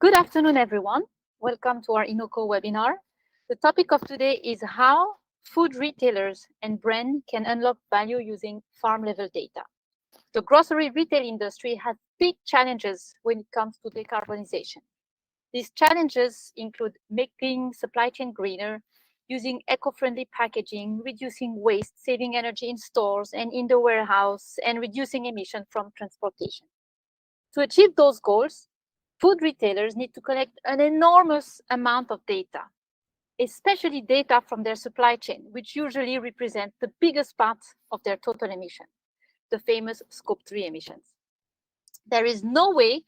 Good afternoon, everyone. Welcome to our Inoco webinar. The topic of today is how food retailers and brands can unlock value using farm-level data. The grocery retail industry has big challenges when it comes to decarbonization. These challenges include making supply chain greener, using eco-friendly packaging, reducing waste, saving energy in stores and in the warehouse, and reducing emission from transportation. To achieve those goals, food retailers need to collect an enormous amount of data, especially data from their supply chain, which usually represent the biggest part of their total emission, the famous Scope 3 emissions. There is no way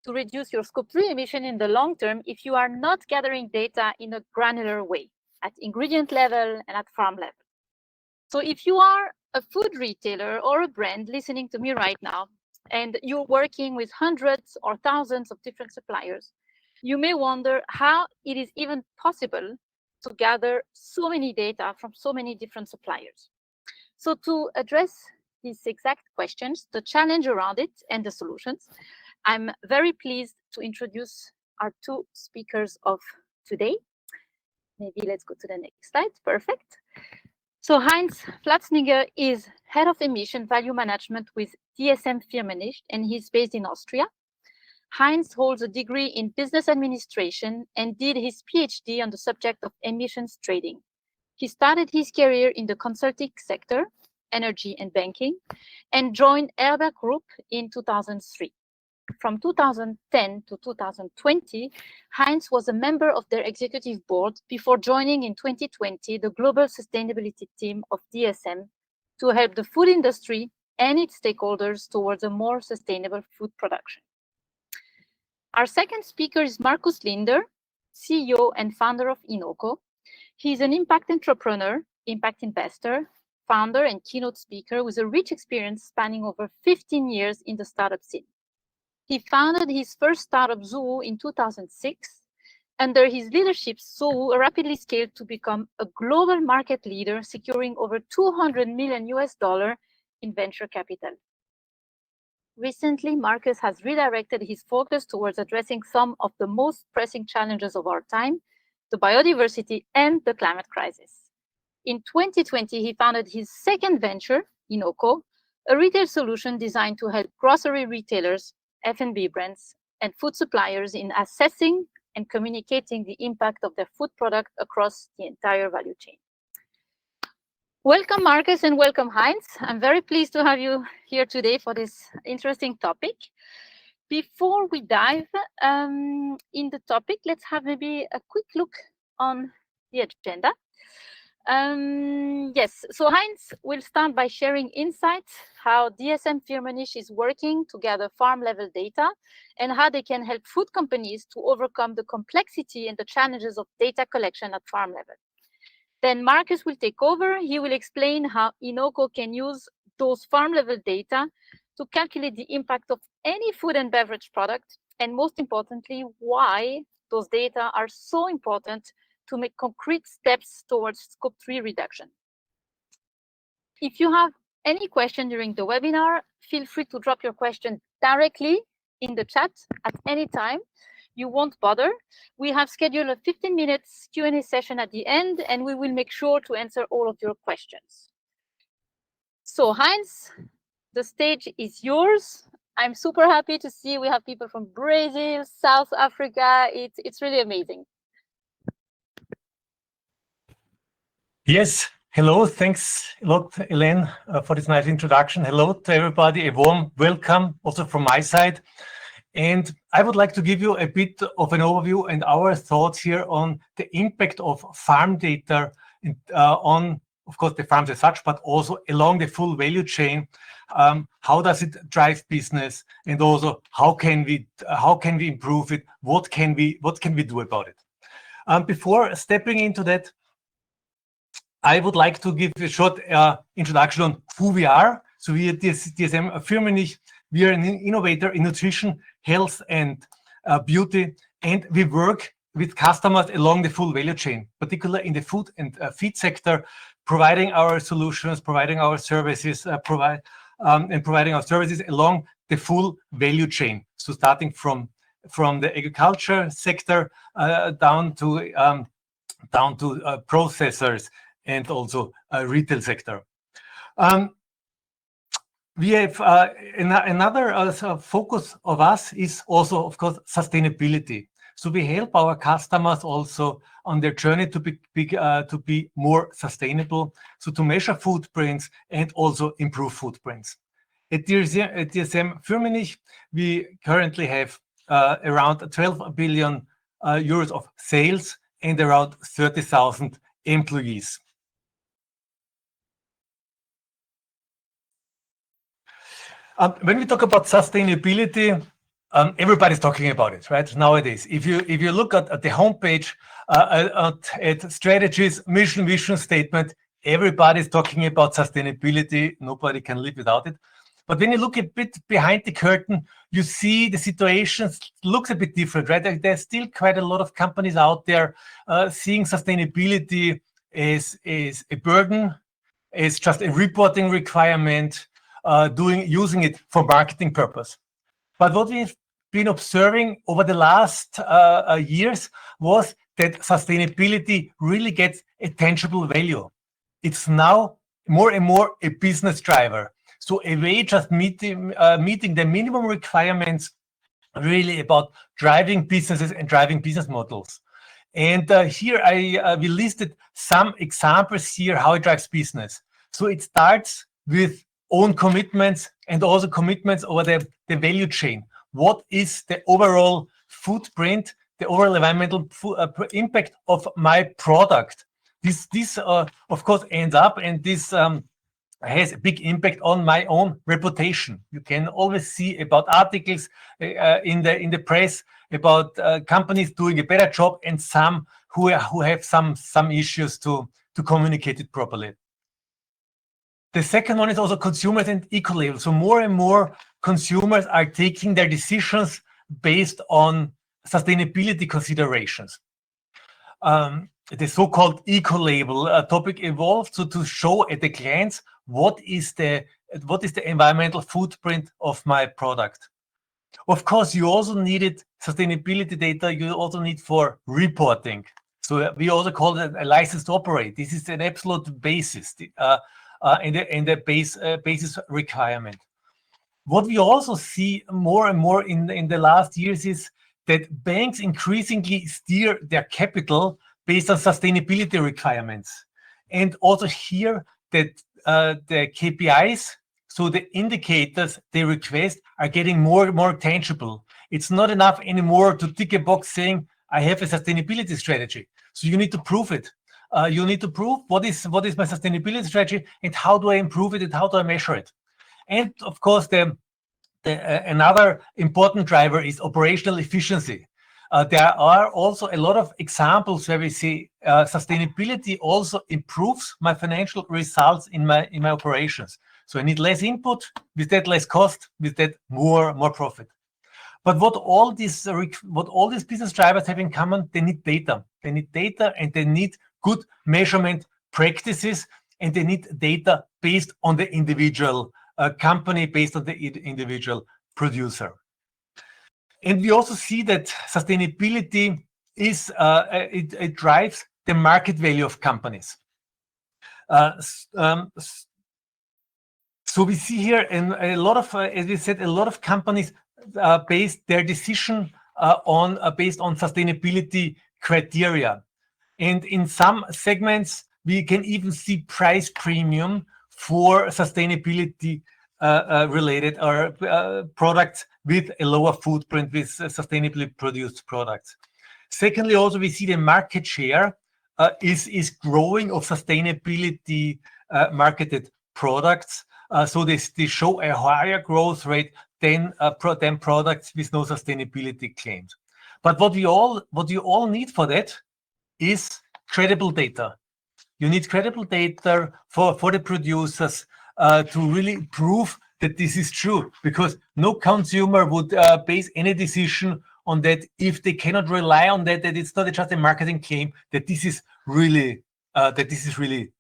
to reduce your Scope 3 emission in the long term if you are not gathering data in a granular way, at ingredient level and at farm level. So if you are a food retailer or a brand listening to me right now, and you're working with hundreds or thousands of different suppliers, you may wonder how it is even possible to gather so many data from so many different suppliers. So to address these exact questions, the challenge around it and the solutions, I'm very pleased to introduce our two speakers of today. Maybe let's go to the next slide. Perfect. So Heinz Flatzninger is Head of Emission Value Management with DSM Firmenich, and he's based in Austria. Heinz holds a degree in business administration and did his PhD on the subject of emissions trading. He started his career in the consulting sector, energy and banking, and joined Erber Group in 2003. From 2010 to 2020, Heinz was a member of their executive board before joining in 2020 the global sustainability team of DSM to help the food industry and its stakeholders towards a more sustainable food production. Our second speaker is Markus Linder, CEO and founder of Inoco. He's an impact entrepreneur, impact investor, founder and keynote speaker with a rich experience spanning over 15 years in the startup scene. He founded his first startup, Zoo, in 2006. Under his leadership, Zoo rapidly scaled to become a global market leader, securing over $200 million in venture capital. Recently, Marcus has redirected his focus towards addressing some of the most pressing challenges of our time, the biodiversity and the climate crisis. In 2020, he founded his second venture, Inoco, a retail solution designed to help grocery retailers, F&B brands, and food suppliers in assessing and communicating the impact of their food product across the entire value chain. Welcome, Marcus, and welcome, Heinz. I'm very pleased to have you here today for this interesting topic. Before we dive in the topic, let's have maybe a quick look on the agenda. Yes, so Heinz will start by sharing insights, how DSM Firmenich is working to gather farm-level data and how they can help food companies to overcome the complexity and the challenges of data collection at farm level. Then Marcus will take over. He will explain how Inoco can use those farm-level data to calculate the impact of any food and beverage product, and most importantly, why those data are so important to make concrete steps towards Scope 3 reduction. If you have any question during the webinar, feel free to drop your question directly in the chat at any time. You won't bother. We have scheduled a 15 minutes Q&A session at the end, and we will make sure to answer all of your questions. So Heinz, the stage is yours. I'm super happy to see we have people from Brazil, South Africa. It's really amazing. Yes, hello. Thanks a lot, Elaine, for this nice introduction. Hello to everybody. A warm welcome also from my side. And I would like to give you a bit of an overview and our thoughts here on the impact of farm data on, of course, the farms as such, but also along the full value chain. How does it drive business, and also how can we improve it? What can we do about it? Before stepping into that, I would like to give a short introduction on who we are. So we at DSM Firmenich, we are an innovator in nutrition, health, and beauty, and we work with customers along the full value chain, particularly in the food and feed sector, providing our solutions, providing our services, providing our services along the full value chain. So starting from from the agriculture sector down to processors and also retail sector. We have another focus of us is also, of course, sustainability. So we help our customers also on their journey to be more sustainable, so to measure footprints and also improve footprints. At DSM Firmenich, we currently have around 12 billion euros of sales and around 30,000 employees. When we talk about sustainability, everybody's talking about it, right? Nowadays, if you look at the homepage, at strategies, mission, vision statement, everybody's talking about sustainability. Nobody can live without it. But when you look a bit behind the curtain, you see the situation looks a bit different, right? There's still quite a lot of companies out there seeing sustainability as a burden, as just a reporting requirement, using it for marketing purpose. But what we've been observing over the last years was that sustainability really gets a tangible value. It's now more and more a business driver. So a way just meeting the minimum requirements, really about driving businesses and driving business models. And here we listed some examples here how it drives business. So it starts with own commitments and also commitments over the value chain. What is the overall footprint, the overall environmental impact of my product? This of course ends up, and this has a big impact on my own reputation. You can always see about articles in the press about companies doing a better job and some who have some issues to communicate it properly. The second one is also consumers and eco-label. So more and more consumers are taking their decisions based on sustainability considerations. The so-called eco-label topic evolved to show at a glance what is the environmental footprint of my product. Of course, you also needed sustainability data. You also need for reporting. So we also call it a license to operate. This is an absolute basis and the basis requirement. What we also see more and more in the last years is that banks increasingly steer their capital based on sustainability requirements. And also here that the KPIs, so the indicators they request, are getting more and more tangible. It's not enough anymore to tick a box saying, I have a sustainability strategy. So you need to prove it. You need to prove what is my sustainability strategy and how do I improve it and how do I measure it. And of course, another important driver is operational efficiency. There are also a lot of examples where we see sustainability also improves my financial results in my operations. So I need less input, with that less cost, with that more profit. But what all these business drivers have in common, they need data. They need data and they need good measurement practices, and they need data based on the individual company, based on the individual producer. And we also see that sustainability is it drives the market value of companies. So we see here in a lot of, as we said, a lot of companies base their decision based on sustainability criteria. And in some segments, we can even see price premium for sustainability related or products with a lower footprint, with sustainably produced products. Secondly, also we see the market share is growing of sustainability marketed products. So they show a higher growth rate than products with no sustainability claims. But what you all need for that is credible data. You need credible data for the producers to really prove that this is true, because no consumer would base any decision on that if they cannot rely on that it's not just a marketing claim, that this is really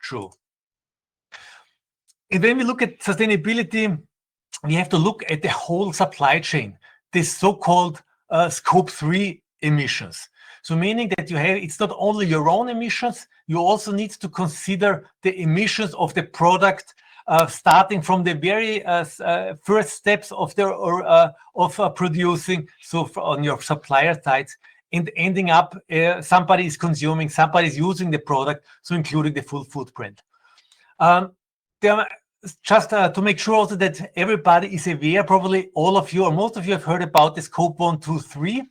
true. And when we look at sustainability, we have to look at the whole supply chain, this so-called scope 3 emissions. So meaning that it's not only your own emissions, you also need to consider the emissions of the product, starting from the very first steps of producing, so on your supplier side, and ending up somebody is consuming, somebody is using the product, so including the full footprint. Just to make sure also that everybody is aware, probably all of you or most of you have heard about the scope 1, 2, 3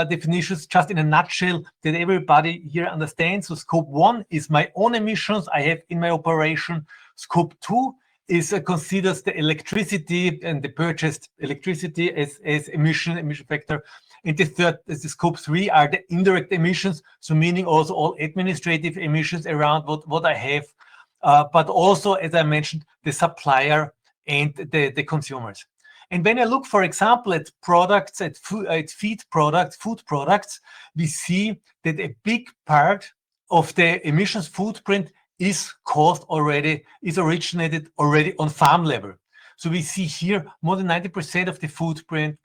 definitions, just in a nutshell, that everybody here understands. So scope 1 is my own emissions I have in my operation. Scope 2 is considers the electricity and the purchased electricity as emission factor. And the third, the scope 3 are the indirect emissions, so meaning also all administrative emissions around what I have, but also, as I mentioned, the supplier and the consumers. And when I look, for example, at products, at food products, we see that a big part of the emissions footprint is originated already on farm level. So we see here more than 90% of the footprint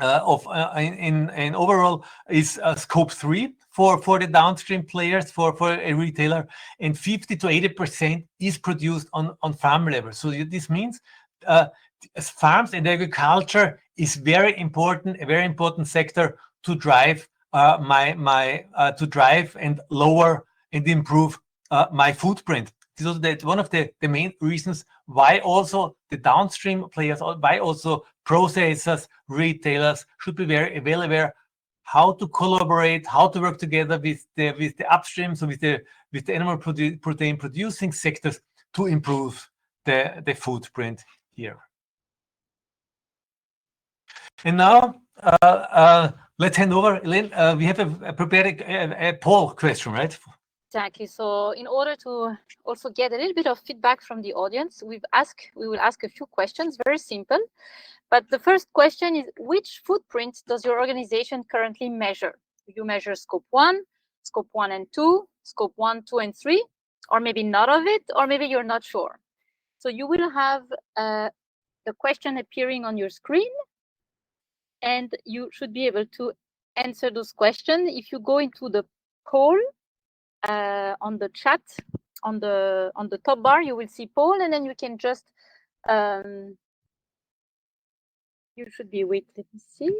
in overall is scope 3 for the downstream players, for a retailer, and 50 to 80% is produced on farm level. So this means farms and agriculture is a very important sector to drive to drive and lower and improve my footprint. So that's one of the main reasons why also the downstream players, why also processors, retailers should be very well aware how to collaborate, how to work together with the upstream, so with the animal protein producing sectors to improve the footprint here. And now let's hand over, Elaine. We have prepared a poll question, right? Exactly. So in order to also get a little bit of feedback from the audience, we will ask a few questions, very simple. But the first question is, which footprint does your organization currently measure? Do you measure scope 1 and 2, scope 1, 2, and 3, or maybe none of it, or maybe you're not sure? So you will have the question appearing on your screen, and you should be able to answer those questions. If you go into the poll on the chat, on the top bar, you will see poll, and then you can just you should be with, let me see.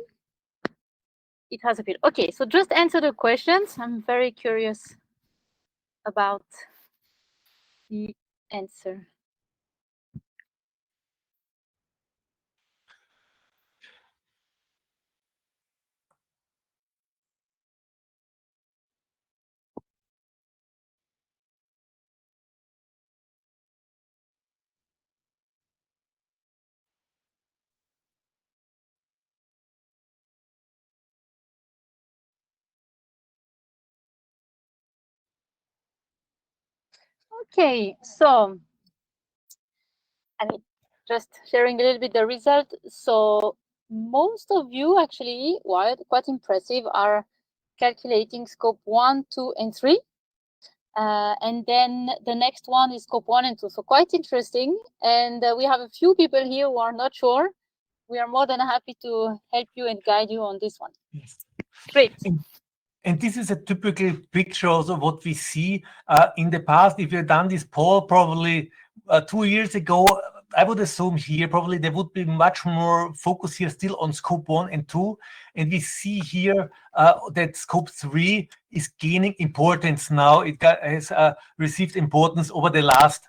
It has appeared. Okay, so just answer the questions. I'm very curious about the answer. Okay, so I mean, just sharing a little bit the result. So most of you actually, quite impressive, are calculating scope 1, 2, and 3. And then the next one is scope 1 and 2. So quite interesting. And we have a few people here who are not sure. We are more than happy to help you and guide you on this one. Yes. Great. And this is a typical picture also of what we see in the past. If you've done this poll probably 2 years ago, I would assume here probably there would be much more focus here still on scope 1 and 2. And we see here that scope 3 is gaining importance now. It has received importance over the last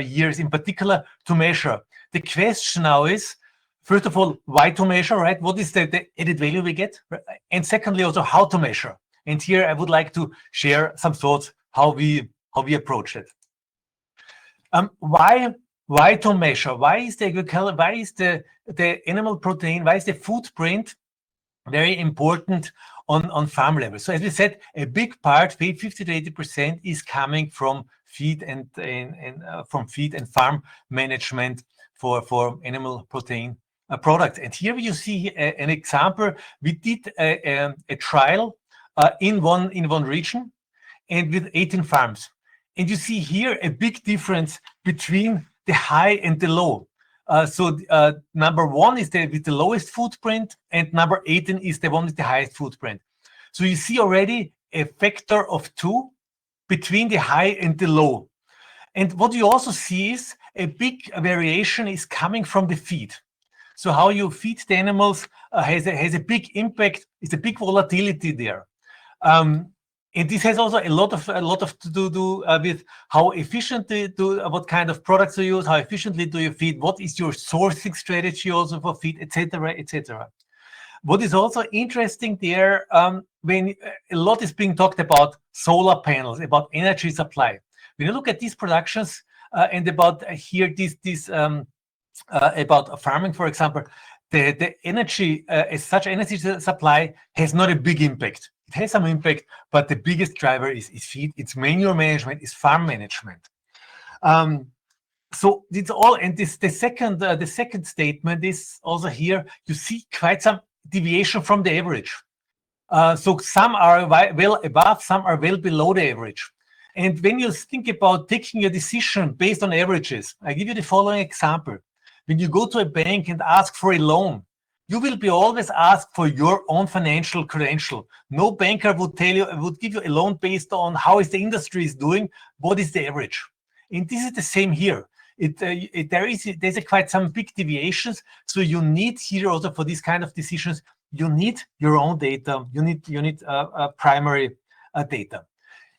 years, in particular to measure. The question now is, first of all, why to measure, right? What is the added value we get? And secondly, also how to measure. And here I would like to share some thoughts how we approach it. Why to measure? Why is the animal protein? Why is the footprint very important on farm level? So as we said, a big part, 50 to 80%, is coming from feed and farm management for animal protein products. And here you see an example. We did a trial in one region and with 18 farms. And you see here a big difference between the high and the low. Number 1 is with the lowest footprint, and number 18 is the one with the highest footprint. So you see already a factor of 2 between the high and the low. And what you also see is a big variation is coming from the feed. So how you feed the animals has a big impact. It's a big volatility there. And this has also a lot of to do with how efficiently what kind of products you use, how efficiently do you feed, what is your sourcing strategy also for feed, etc., etc. What is also interesting there, when a lot is being talked about solar panels, about energy supply. When you look at these productions and about here this about farming, for example, the energy as such energy supply has not a big impact. It has some impact, but the biggest driver is feed, it's manure management, is farm management. So it's all, and the second statement is also here. You see quite some deviation from the average. So some are well above, some are well below the average. And when you think about taking a decision based on averages, I give you the following example. When you go to a bank and ask for a loan, you will be always asked for your own financial credential. No banker would give you a loan based on how is the industry is doing, what is the average. And this is the same here. There's quite some big deviations. So you need here also for these kind of decisions, you need your own data. You need primary data.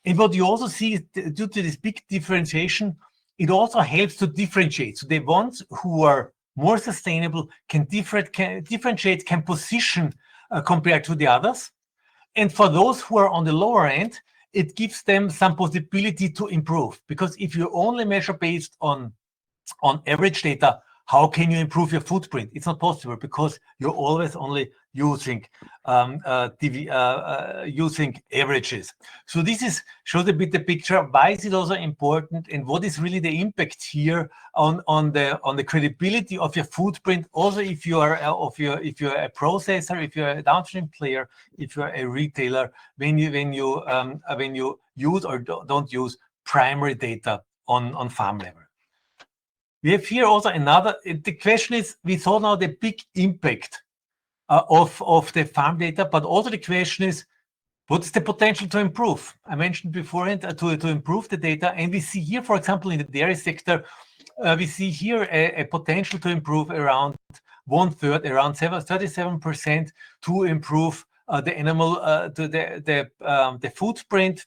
And what you also see is due to this big differentiation, it also helps to differentiate. So the ones who are more sustainable can differentiate, can position compared to the others. And for those who are on the lower end, it gives them some possibility to improve. Because if you only measure based on average data, how can you improve your footprint? It's not possible because you're always only using using averages. So this shows a bit the picture. Why is it also important, and what is really the impact here on the credibility of your footprint? Also, if you are if you're a processor, if you're a downstream player, if you're a retailer, when you use or don't use primary data on farm level. We have here also another, the question is, we saw now the big impact of the farm data, but also the question is, what's the potential to improve? I mentioned beforehand to improve the data, and we see here, for example, in the dairy sector, we see here a potential to improve around 1/3, around 37% to improve the animal, the footprint.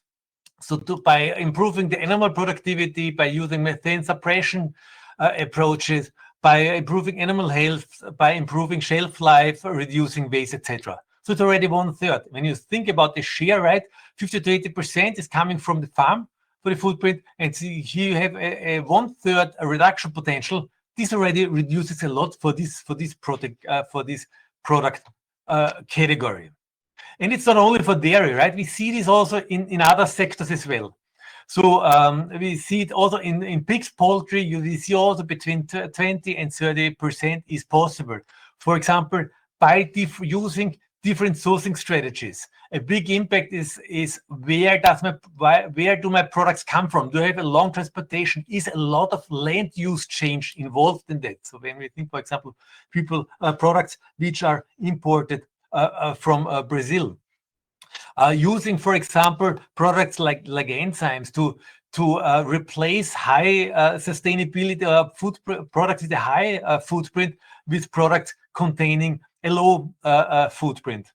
So by improving the animal productivity, by using methane suppression approaches, by improving animal health, by improving shelf life, reducing waste, etc. So it's already 1/3. When you think about the share, right, 50 to 80% is coming from the farm for the footprint, and here you have a 1/3 reduction potential. This already reduces a lot for this product category. And it's not only for dairy, right? We see this also in other sectors as well. So we see it also in pigs, poultry. You see also between 20 and 30% is possible. For example, by using different sourcing strategies. A big impact is where do my products come from? Do I have a long transportation? Is a lot of land use change involved in that? So when we think, for example, products which are imported from Brazil. Using, for example, products like enzymes to replace high sustainability food products with a high footprint with products containing a low footprint,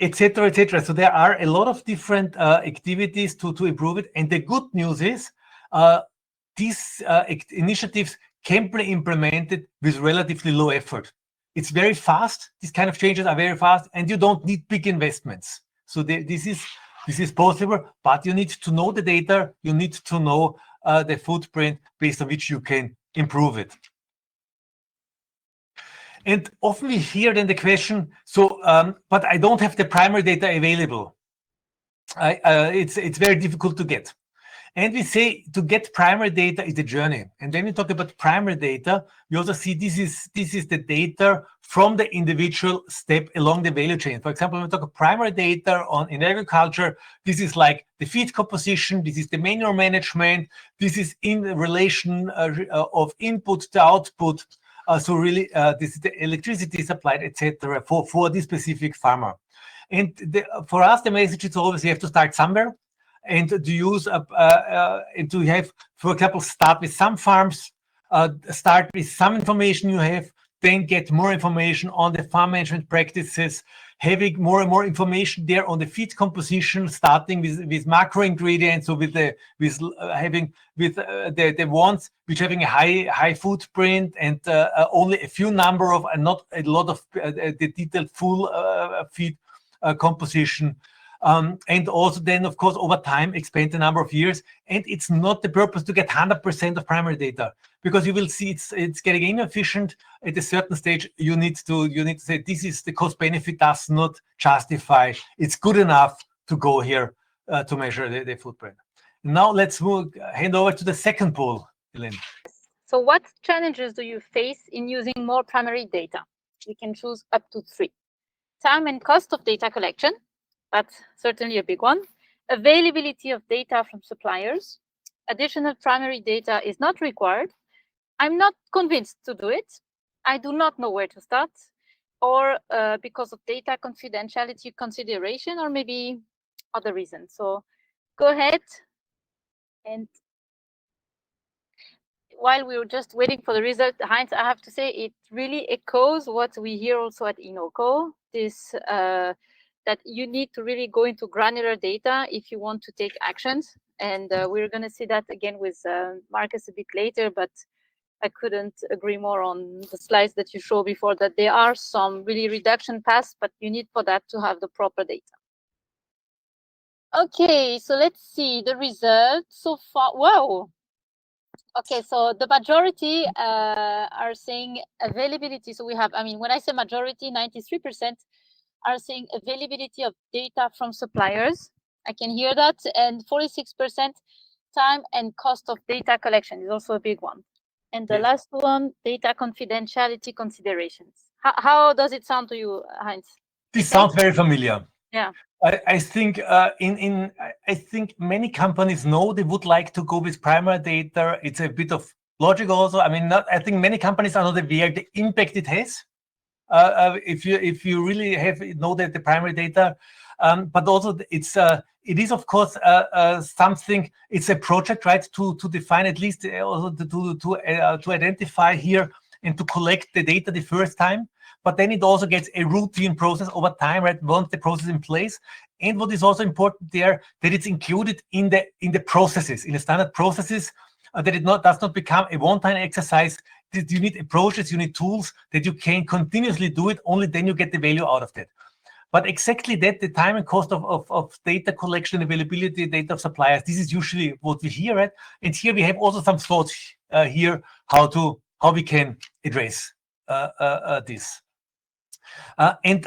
etc., etc. So there are a lot of different activities to improve it. And the good news is these initiatives can be implemented with relatively low effort. It's very fast. These kind of changes are very fast, and you don't need big investments. So this is possible, but you need to know the data. You need to know the footprint based on which you can improve it. And often we hear then the question, so, but I don't have the primary data available. It's very difficult to get. And we say to get primary data is the journey. And when we talk about primary data, we also see this is the data from the individual step along the value chain. For example, when we talk about primary data in agriculture, this is like the feed composition, this is the manure management, this is in relation of input to output. So really, this is the electricity supplied, etc., for this specific farmer. And for us, the message is always you have to start somewhere, and to use and to have, for example, start with some farms, start with some information you have, then get more information on the farm management practices, having more and more information there on the feed composition, starting with macro ingredients, so with the ones which having a high footprint and only a few number of, and not a lot of the detailed full feed composition. And also then, of course, over time, expand the number of years. And it's not the purpose to get 100% of primary data, because you will see it's getting inefficient. At a certain stage, you need to say this is the cost benefit does not justify. It's good enough to go here to measure the footprint. Now let's hand over to the second poll, Elaine. So what challenges do you face in using more primary data? We can choose up to 3. Time and cost of data collection. That's certainly a big one. Availability of data from suppliers. Additional primary data is not required. I'm not convinced to do it. I do not know where to start, or because of data confidentiality consideration, or maybe other reasons. So go ahead. And while we were just waiting for the result, Heinz, I have to say it really echoes what we hear also at Inoco. This that you need to really go into granular data if you want to take actions. And we're going to see that again with Marcus a bit later, but I couldn't agree more on the slides that you showed before, that there are some really reduction paths, but you need for that to have the proper data. Okay, so let's see the results so far. Wow. Okay, so the majority are saying availability. So we have, I mean, when I say majority, 93% are saying availability of data from suppliers. I can hear that. And 46% time and cost of data collection is also a big one. And the last one, data confidentiality considerations. How does it sound to you, Heinz? This sounds very familiar. Yeah. I think I think many companies know they would like to go with primary data. It's a bit of logic also. I mean, I think many companies are not aware the impact it has. If you really know that the primary data, but also it is of course something. It's a project, right? To define at least also to identify here and to collect the data the first time. But then it also gets a routine process over time, right? Once the process in place, and what is also important there, that it's included in the processes, in the standard processes, that it does not become a one-time exercise. That you need approaches, you need tools that you can continuously do it. Only then you get the value out of that. But exactly that, the time and cost of data collection, availability, data of suppliers, this is usually what we hear, right? And here we have also some thoughts here how we can address this. And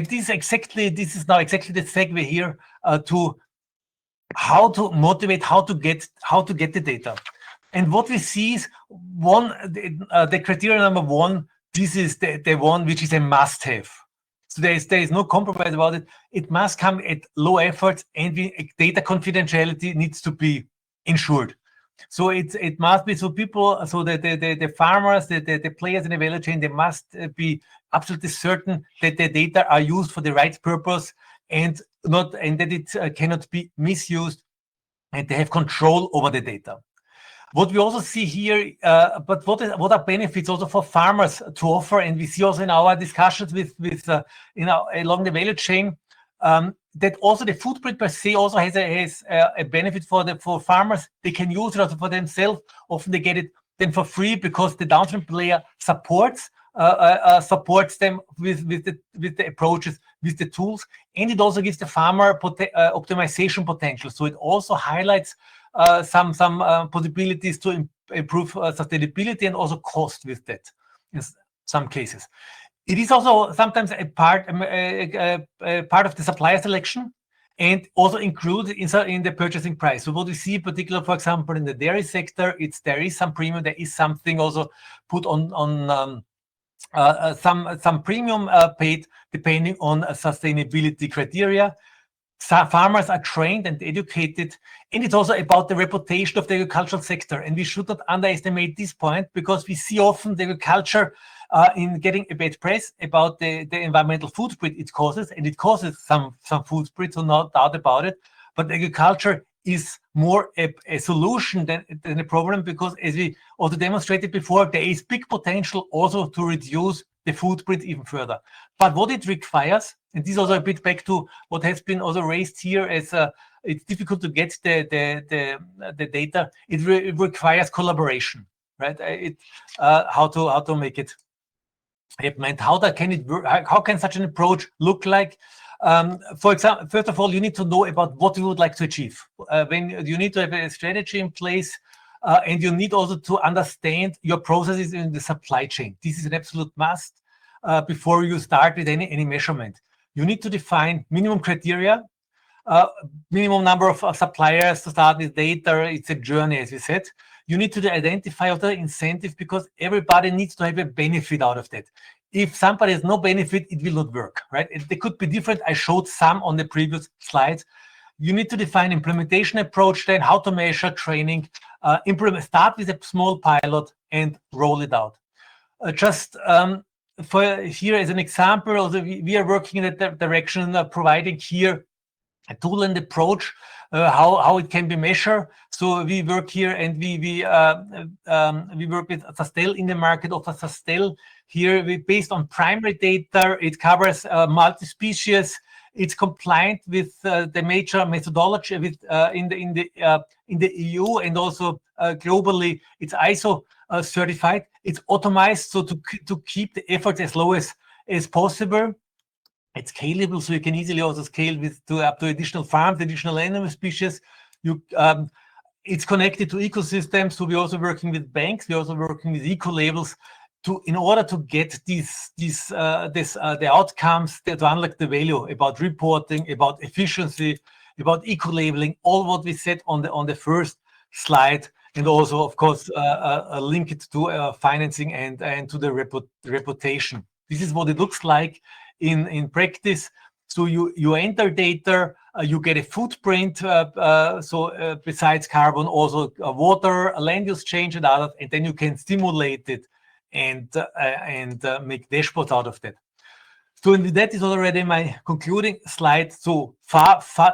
this is now exactly the segue here to how to motivate, how to get the data. And what we see is the criteria number 1. This is the one which is a must-have. So there is no compromise about it. It must come at low effort, and data confidentiality needs to be ensured. So it must be so people, so that the farmers, the players in the value chain, they must be absolutely certain that the data are used for the right purpose and that it cannot be misused, and they have control over the data. What we also see here, but what are benefits also for farmers to offer, and we see also in our discussions with along the value chain, that also the footprint per se also has a benefit for farmers. They can use it also for themselves. Often they get it then for free because the downstream player supports them with the approaches, with the tools, and it also gives the farmer optimization potential. So it also highlights some possibilities to improve sustainability and also cost with that in some cases. It is also sometimes a part of the supplier selection, and also included in the purchasing price. So what we see, in particular, for example, in the dairy sector, there is some premium, there is something also put on some premium paid depending on sustainability criteria. Farmers are trained and educated, and it's also about the reputation of the agricultural sector. And we should not underestimate this point, because we see often the agriculture in getting a bad press about the environmental footprint it causes, and it causes some footprint, so no doubt about it. But agriculture is more a solution than a problem, because as we also demonstrated before, there is big potential also to reduce the footprint even further. But what it requires, and this is also a bit back to what has been also raised here, as it's difficult to get the data. It requires collaboration, right? How to make it happen, and how can it work? How can such an approach look like? For example, first of all, you need to know about what you would like to achieve. When you need to have a strategy in place, and you need also to understand your processes in the supply chain. This is an absolute must before you start with any measurement. You need to define minimum criteria, minimum number of suppliers to start with data. It's a journey, as we said. You need to identify other incentive, because everybody needs to have a benefit out of that. If somebody has no benefit, it will not work, right? They could be different. I showed some on the previous slides. You need to define implementation approach, then how to measure training, start with a small pilot and roll it out. Just for here as an example, also we are working in that direction, providing here a tool and approach how it can be measured. So we work here, and we work with Sustel in the market of Sustel. Here, based on primary data, it covers multi-species. It's compliant with the major methodology with in the EU, and also globally. It's ISO certified. It's automized, so to keep the effort as low as possible. It's scalable, so you can easily also scale up to additional farms, additional animal species. It's connected to ecosystems, so we're also working with banks. We're also working with eco labels in order to get the outcomes to unlock the value about reporting, about efficiency, about eco labeling, all what we said on the first slide, and also of course link it to financing and to the reputation. This is what it looks like in practice. So you enter data, you get a footprint. Besides carbon, also water, land use change, and others, and then you can stimulate it and make dashboards out of that. So that is already my concluding slide. So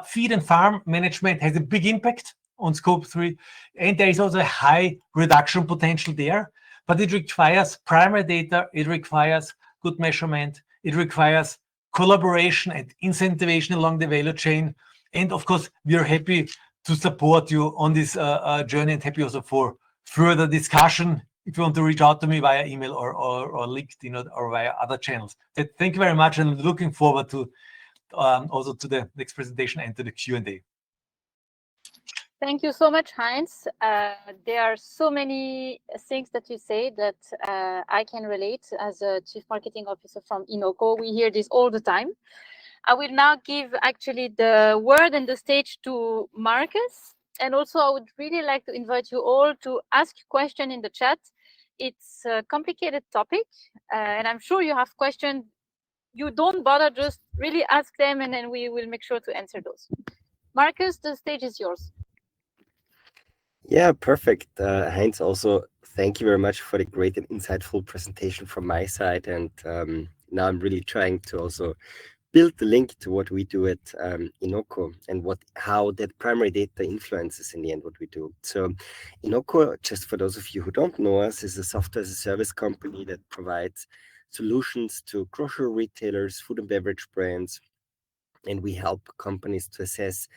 feed and farm management has a big impact on scope 3, and there is also a high reduction potential there, but it requires primary data, it requires good measurement, it requires collaboration and incentivization along the value chain. And of course, we are happy to support you on this journey, and happy also for further discussion if you want to reach out to me via email or LinkedIn or via other channels. So thank you very much, and looking forward to also to the next presentation and to the Q&A. Thank you so much, Heinz. There are so many things that you say that I can relate as a Chief Marketing Officer from Inoco. We hear this all the time. I will now give actually the word and the stage to Marcus. And also, I would really like to invite you all to ask questions in the chat. It's a complicated topic, and I'm sure you have questions. You don't bother, just really ask them, and then we will make sure to answer those. Marcus, the stage is yours. Yeah, perfect. Heinz, also, thank you very much for the great and insightful presentation from my side. And now I'm really trying to also build the link to what we do at Inoco, and how that primary data influences in the end what we do. So Inoco, just for those of you who don't know us, is a software as a service company that provides solutions to grocery retailers, food and beverage brands, and we help companies to assess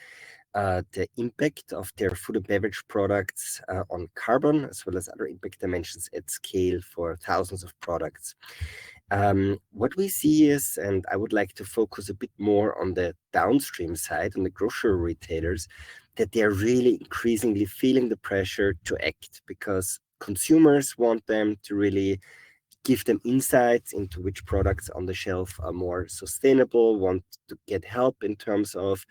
the impact of their food and beverage products on carbon, as well as other impact dimensions at scale for thousands of products. What we see is, and I would like to focus a bit more on the downstream side, on the grocery retailers, that they're really increasingly feeling the pressure to act, because consumers want them to really give them insights into which products on the shelf are more sustainable, want to get help in terms of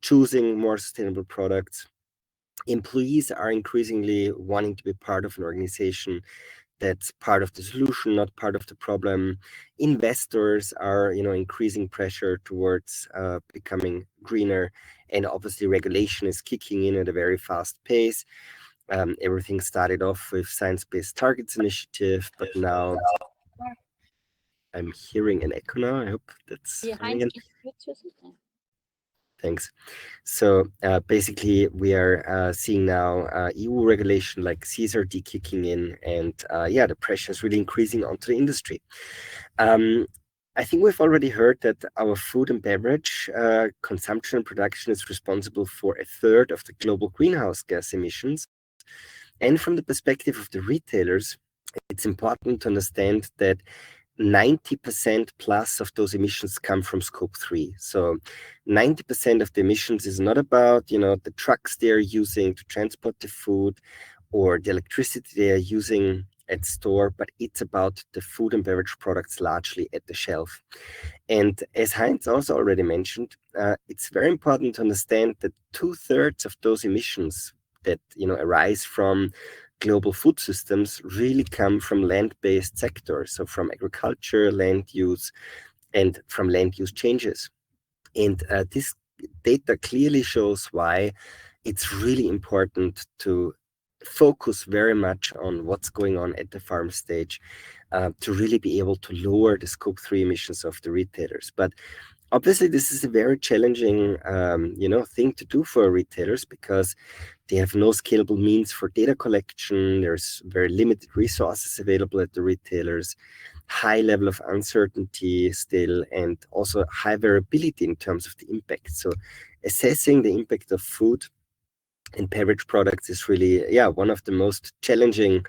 choosing more sustainable products. Employees are increasingly wanting to be part of an organization that's part of the solution, not part of the problem. Investors are, increasing pressure towards becoming greener, and obviously regulation is kicking in at a very fast pace. Everything started off with Science-Based Targets Initiative, but now I'm hearing an echo now. I hope that's Yeah, fine Heinz, again. can you mute yourself? Thanks. So basically, we are seeing now EU regulation like CSRD kicking in, and the pressure is really increasing onto the industry. I think we've already heard that our food and beverage consumption and production is responsible for a third of the global greenhouse gas emissions. And from the perspective of the retailers, it's important to understand that 90% plus of those emissions come from scope 3. So 90% of the emissions is not about, the trucks they're using to transport the food or the electricity they are using at store, but it's about the food and beverage products largely at the shelf. And as Heinz also already mentioned, it's very important to understand that 2/3 of those emissions that arise from global food systems really come from land-based sectors, so from agriculture, land use, and from land use changes. And this data clearly shows why it's really important to focus very much on what's going on at the farm stage to really be able to lower the scope 3 emissions of the retailers. But obviously, this is a very challenging, thing to do for retailers because they have no scalable means for data collection. There's very limited resources available at the retailers, high level of uncertainty still, and also high variability in terms of the impact. So assessing the impact of food and beverage products is really, one of the most challenging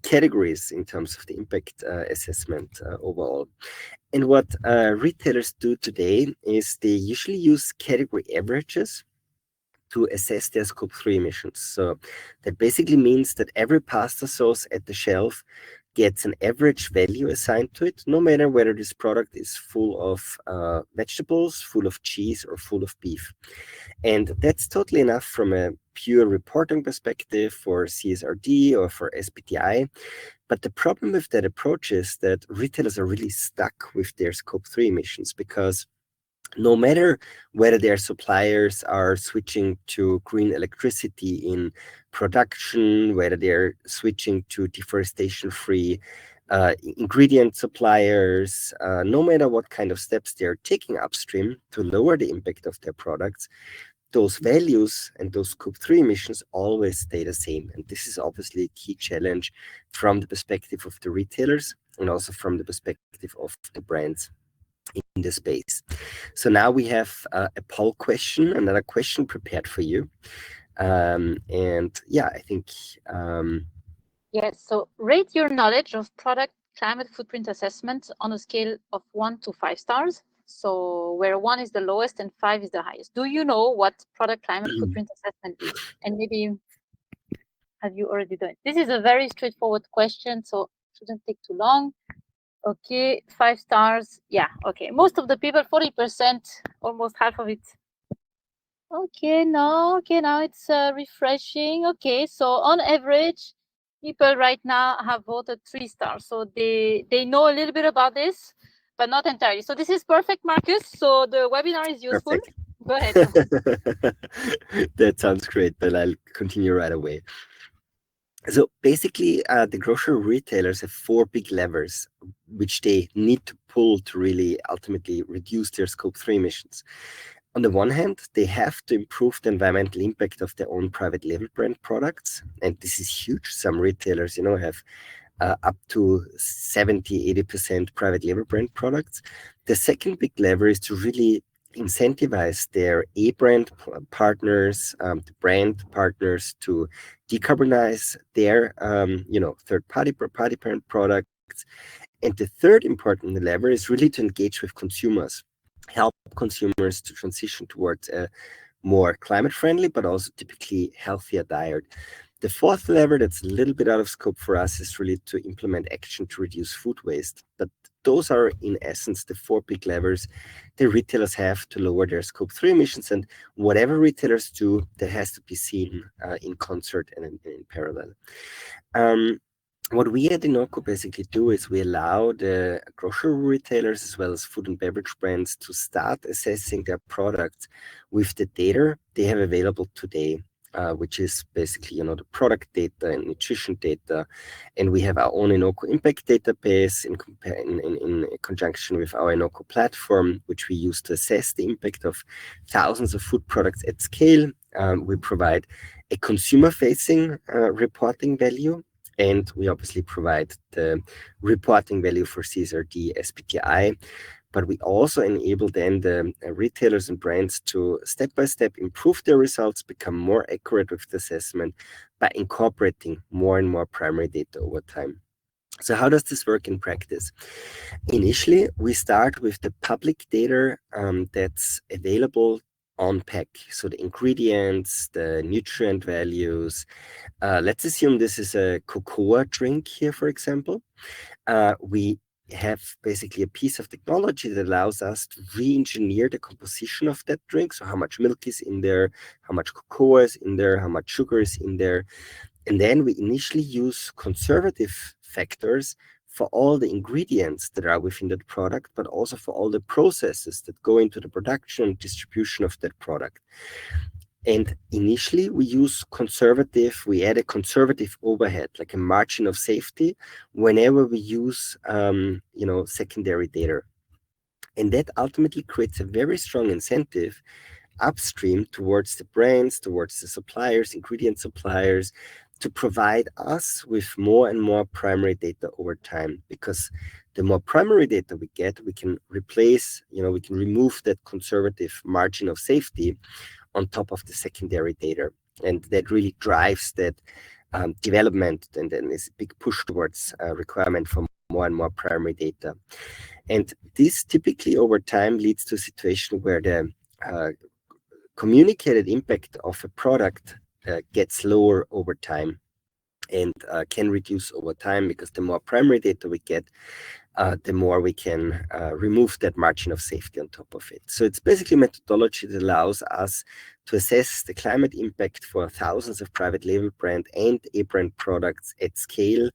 categories in terms of the impact assessment overall. And what retailers do today is they usually use category averages to assess their scope 3 emissions. So that basically means that every pasta sauce at the shelf gets an average value assigned to it, no matter whether this product is full of vegetables, full of cheese, or full of beef. And that's totally enough from a pure reporting perspective for CSRD or for SBTi. But the problem with that approach is that retailers are really stuck with their scope 3 emissions because no matter whether their suppliers are switching to green electricity in production, whether they're switching to deforestation-free ingredient suppliers, no matter what kind of steps they're taking upstream to lower the impact of their products, those values and those scope 3 emissions always stay the same. And this is obviously a key challenge from the perspective of the retailers and also from the perspective of the brands in the space. So now we have a poll question, another question prepared for you. I think... Yes, so rate your knowledge of product climate footprint assessment on a scale of 1 to 5 stars. So where 1 is the lowest and 5 is the highest. Do you know what product climate footprint assessment is? And maybe have you already done it? This is a very straightforward question, so shouldn't take too long. Okay, 5 stars. Yeah, okay. Most of the people, 40%, almost half of it. Okay, now it's refreshing. Okay, so on average, people right now have voted 3 stars. So they know a little bit about this, but not entirely. So this is perfect, Marcus. So the webinar is useful. Perfect. Go ahead. That sounds great, but I'll continue right away. So basically, the grocery retailers have 4 big levers which they need to pull to really ultimately reduce their scope 3 emissions. On the one hand, they have to improve the environmental impact of their own private label brand products. And this is huge. Some retailers, have up to 70-80% private label brand products. The second big lever is to really incentivize their A-brand partners, the brand partners to decarbonize their, third-party brand products. And the third important lever is really to engage with consumers, help consumers to transition towards a more climate-friendly, but also typically healthier diet. The fourth lever that's a little bit out of scope for us is really to implement action to reduce food waste. But those are, in essence, the four big levers the retailers have to lower their Scope 3 emissions. And whatever retailers do, that has to be seen in concert and in parallel. What we at Inoco basically do is we allow the grocery retailers as well as food and beverage brands to start assessing their products with the data they have available today, which is basically, the product data and nutrition data. And we have our own Inoco impact database in conjunction with our Inoco platform, which we use to assess the impact of thousands of food products at scale. We provide a consumer-facing reporting value, and we obviously provide the reporting value for CSRD, SBTi, but we also enable then the retailers and brands to step-by-step improve their results, become more accurate with the assessment by incorporating more and more primary data over time. So how does this work in practice? Initially, we start with the public data that's available on pack. So the ingredients, the nutrient values. Let's assume this is a cocoa drink here, for example. We have basically a piece of technology that allows us to re-engineer the composition of that drink. So how much milk is in there, how much cocoa is in there, how much sugar is in there. And then we initially use conservative factors for all the ingredients that are within that product, but also for all the processes that go into the production and distribution of that product. And initially we add a conservative overhead, like a margin of safety, whenever we use, secondary data. And that ultimately creates a very strong incentive upstream towards the brands, towards the suppliers, ingredient suppliers, to provide us with more and more primary data over time. Because the more primary data we get, we can remove that conservative margin of safety on top of the secondary data. And that really drives that development, and then is a big push towards a requirement for more and more primary data. And this typically over time leads to a situation where the communicated impact of a product gets lower over time and can reduce over time, because the more primary data we get, the more we can remove that margin of safety on top of it. So it's basically a methodology that allows us to assess the climate impact for thousands of private label brand and A-brand products at scale.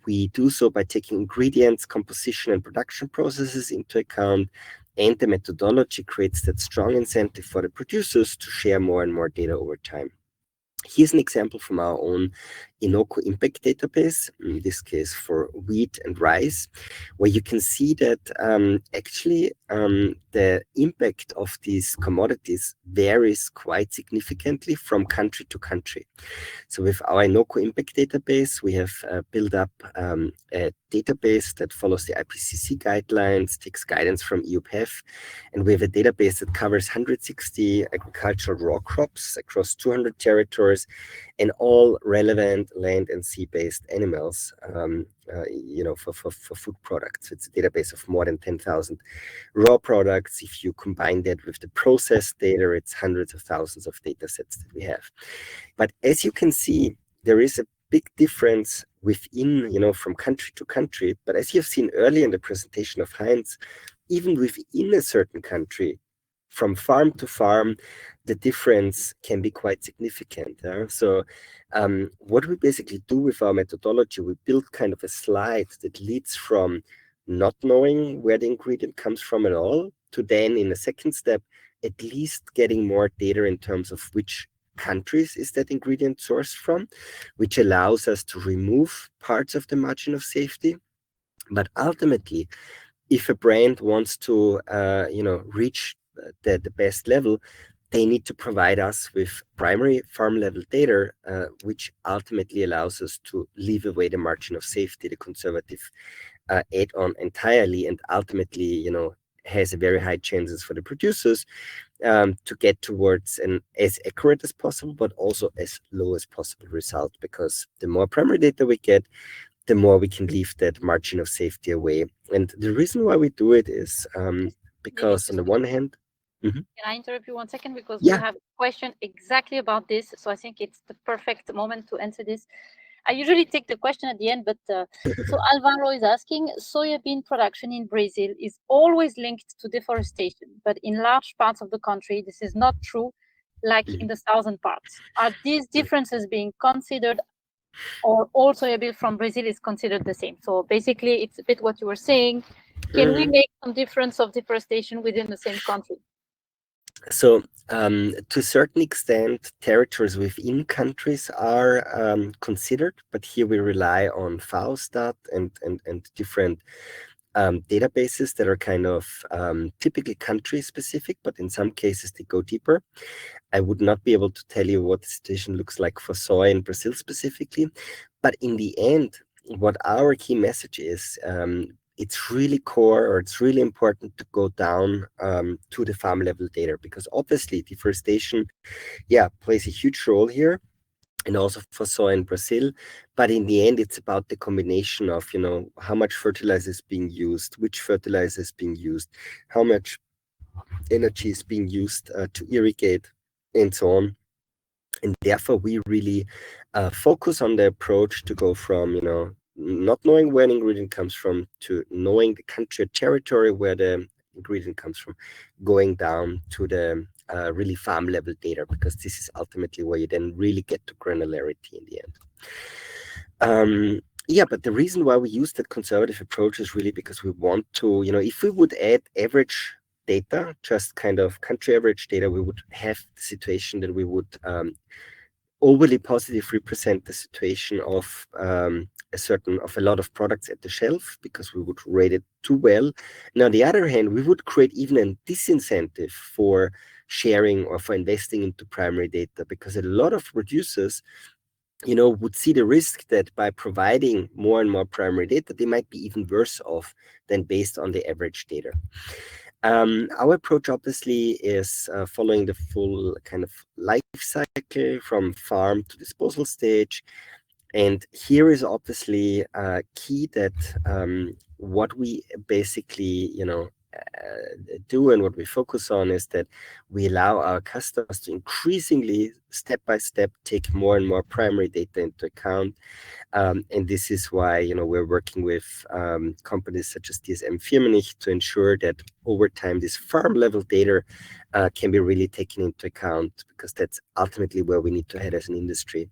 We do so by taking ingredients, composition, and production processes into account, and the methodology creates that strong incentive for the producers to share more and more data over time. Here's an example from our own Inoco impact database, in this case for wheat and rice, where you can see that the impact of these commodities varies quite significantly from country to country. So with our Inoco impact database, we have built up a database that follows the IPCC guidelines, takes guidance from EU PEF, and we have a database that covers 160 agricultural raw crops across 200 territories and all relevant land and sea-based animals, for food products. It's a database of more than 10,000 raw products. If you combine that with the processed data, it's hundreds of thousands of data sets that we have. But as you can see, there is a big difference within, from country to country. But as you've seen earlier in the presentation of Heinz, even within a certain country, from farm to farm, the difference can be quite significant. So what we basically do with our methodology, we build kind of a slide that leads from not knowing where the ingredient comes from at all to then, in a second step, at least getting more data in terms of which countries is that ingredient sourced from, which allows us to remove parts of the margin of safety. But ultimately, if a brand wants to reach the best level, they need to provide us with primary farm level data, which ultimately allows us to leave away the margin of safety, the conservative add-on entirely, and ultimately, has a very high chances for the producers to get towards an as accurate as possible, but also as low as possible result, because the more primary data we get, the more we can leave that margin of safety away. And the reason why we do it is because on the one hand, Can I interrupt you 1 second? Because Yeah. we have a question exactly about this. So I think it's the perfect moment to answer this. I usually take the question at the end, but so Alvaro is asking, soybean production in Brazil is always linked to deforestation, but in large parts of the country, this is not true, like in the southern parts. Are these differences being considered, or all soybean from Brazil is considered the same? So basically, it's a bit what you were saying. Can we Mhm. make some difference of deforestation within the same country? So, to a certain extent, territories within countries are considered, but here we rely on FAO-stat and different databases that are kind of typically country specific, but in some cases they go deeper. I would not be able to tell you what the situation looks like for soy in Brazil specifically, but in the end, what our key message is, it's really core, or it's really important to go down to the farm level data, because obviously deforestation, yeah, plays a huge role here, and also for soy in Brazil. But in the end, it's about the combination of, how much fertilizer is being used, which fertilizer is being used, how much energy is being used to irrigate, and so on. And therefore, we really focus on the approach to go from, not knowing where an ingredient comes from to knowing the country or territory where the ingredient comes from, going down to the really farm level data, because this is ultimately where you then really get to granularity in the end. Yeah, but the reason why we use that conservative approach is really because we want to, if we would add average data, just kind of country average data, we would have the situation that we would overly positive represent the situation of a lot of products at the shelf, because we would rate it too well. And on the other hand, we would create even a disincentive for sharing or for investing into primary data, because a lot of producers would see the risk that by providing more and more primary data, they might be even worse off than based on the average data. Our approach obviously is following the full kind of life cycle from farm to disposal stage. And here is obviously key that what we basically, do and what we focus on is that we allow our customers to increasingly, step by step, take more and more primary data into account. And this is why, we're working with companies such as DSM Firmenich to ensure that over time, this farm level data can be really taken into account, because that's ultimately where we need to head as an industry.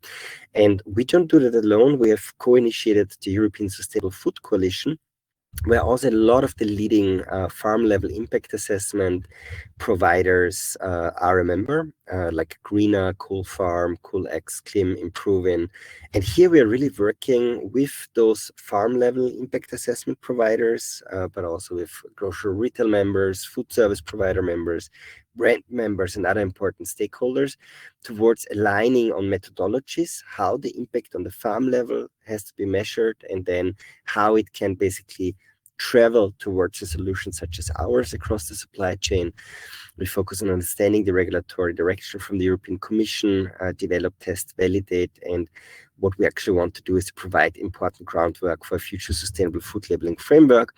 And we don't do that alone. We have co-initiated the European Sustainable Food Coalition, where also a lot of the leading farm level impact assessment providers are a member, like Greener, Cool Farm, CoolX, Clim, Improving. And here we are really working with those farm level impact assessment providers, but also with grocery retail members, food service provider members, brand members, and other important stakeholders towards aligning on methodologies, how the impact on the farm level has to be measured, and then how it can basically travel towards a solution such as ours across the supply chain. We focus on understanding the regulatory direction from the European Commission, develop, test, validate, and what we actually want to do is to provide important groundwork for a future sustainable food labeling framework.